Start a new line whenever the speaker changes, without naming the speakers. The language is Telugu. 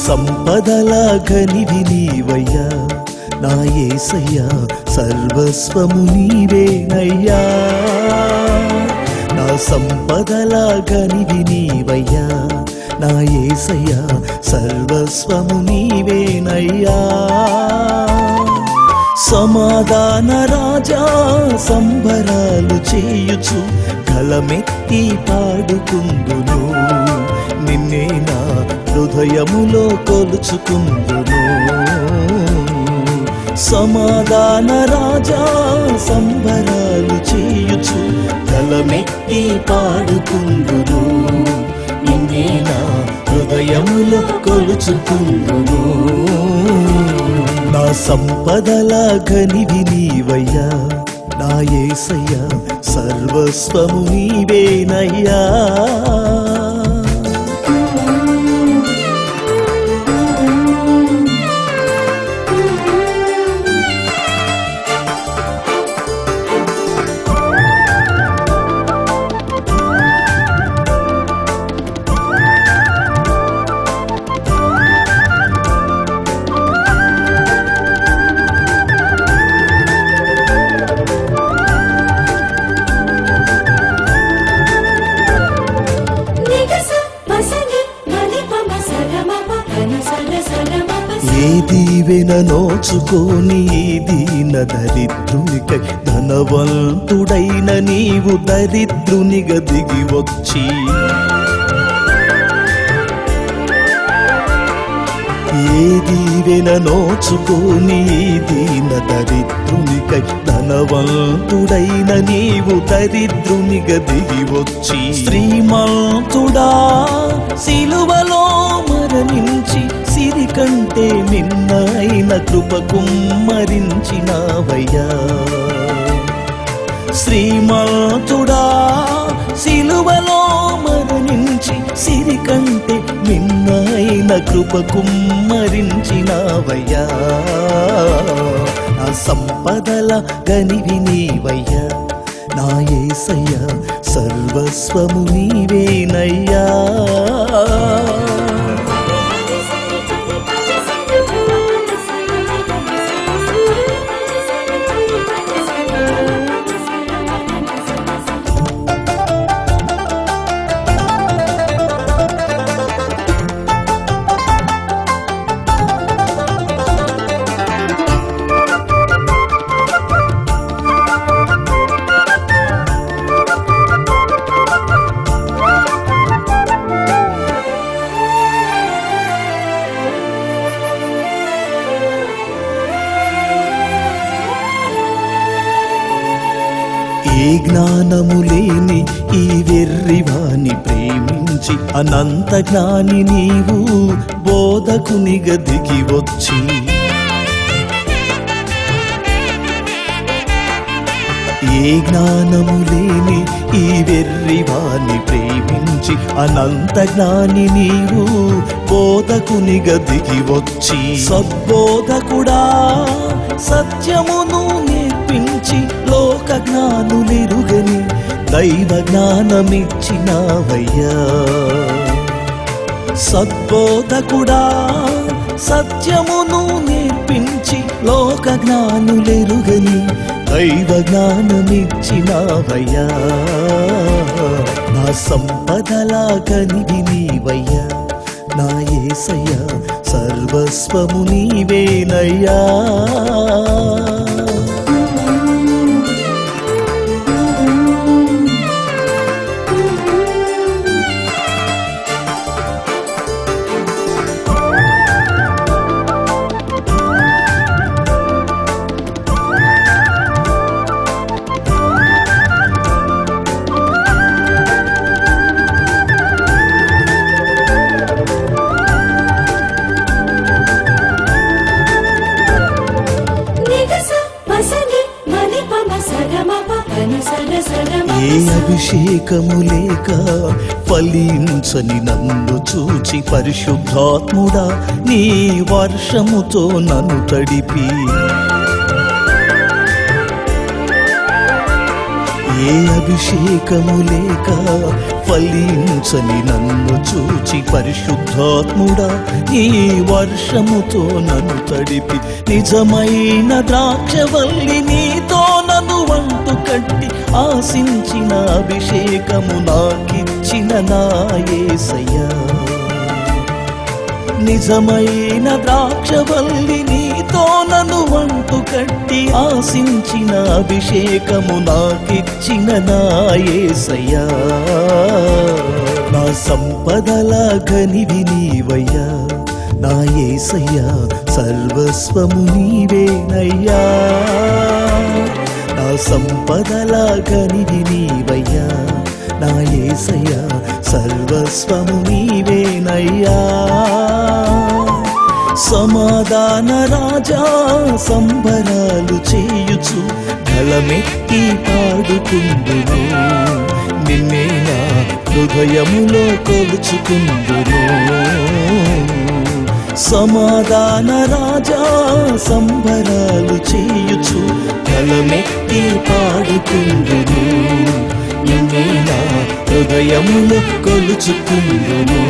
సంపదల గనివి నీవయ్యా నా యేసయ్యా సర్వస్వము నీవేనయ్యా నా సంపదల గనివి నీవయ్యా నా యేసయ్యా సర్వస్వము నీవేనయ్యా సమాధాన రాజా సంబరాలు చేయుచు గలమెత్తి పాడుకుందును నిన్నే నా హృదయములో కొలుచుకుందును సమాధాన రాజా సంబరాలు చేయుచు గలమెత్తి పాడుకుందును నిన్నే నా హృదయములో కొలుచుకుందును నా సంపదల గనివి నీవయ్యా నా యేసయ్యా సర్వస్వము నీవేనయ్యా ఏ దీవెన నోచుకోని దీన దరిద్రునికై ధనవంతుడైన నీవు దరిద్రునిగా దిగి వచ్చి ఏ దీవెన నోచుకోని దీన దరిద్రునికై ధనవంతుడైన నీవు దరిద్రునిగా దిగి వచ్చి శ్రీమంతుడా సిలువలో మరణించి సిరి కంటే మిన్నైన కృప కుమ్మరించినావయ్యా శ్రీమంతుడా సిలువలో మరణించి సిరి కంటే మిన్నైన కృప కుమ్మరించినావయ్యా నా సంపదల గనివి నీవయ్యా నా యేసయ్యా సర్వస్వము నీవేనయ్యా ఏ జ్ఞానము లేని ఈ వెర్రివాణి ప్రేమించి అనంత జ్ఞాని నీవు బోధకునిగా దిగి వచ్చి ఏ జ్ఞానము లేని ఈ వెర్రివాణి ప్రేమించి అనంత జ్ఞాని నీవు బోధకునిగా దిగి వచ్చి సద్బోధకుడా సత్యమును నేర్పించి లోక జ్ఞానులెరుగని దైవ జ్ఞానమిచ్చినావయ్యా సద్బోధకుడా సత్యమును నేర్పించి లోక జ్ఞానులెరుగని దైవ జ్ఞానమిచ్చినావయ్యా నా సంపదల గనివి నీవయ్యా నా యేసయ్యా సర్వస్వము నీవేనయ్యా ఏ అభిషేకము లేక ఫలించని నన్ను చూచి పరిశుద్ధాత్ముడా నీ వర్షముతో నన్ను తడిపి ఏ అభిషేకము లేక ఫలించని నన్ను చూచి పరిశుద్ధాత్ముడా నీ వర్షముతో నన్ను తడిపి నిజమైన ద్రాక్షవల్లి నీతో నన్ను వంటు కట్టి ఆశించిన అభిషేకము నాకిచ్చిన నా యేసయ్యా నిజమైన ద్రాక్షవల్లి నీతో నన్ను వంటు కట్టి ఆశించిన అభిషేకము నాకిచ్చిన నా యేసయ్యా నా సంపదల గనివి నీవయ్యా నా యేసయ్యా సర్వస్వము నీవేనయ్యా నా సంపదల గనివి నీవయ్యా నా యేసయ్యా సర్వస్వము నీవేనయ్యా సమాధాన రాజా సంబరాలు చేయుచు గళమెత్తి పాడుకుందును నిన్నే నా హృదయములో కొలుచుకుందును సమాధాన రాజా సంబరాలు చేయుచు గళమెత్తి పాడుకుందును నిన్నే నా హృదయములో కొలుచుకుందును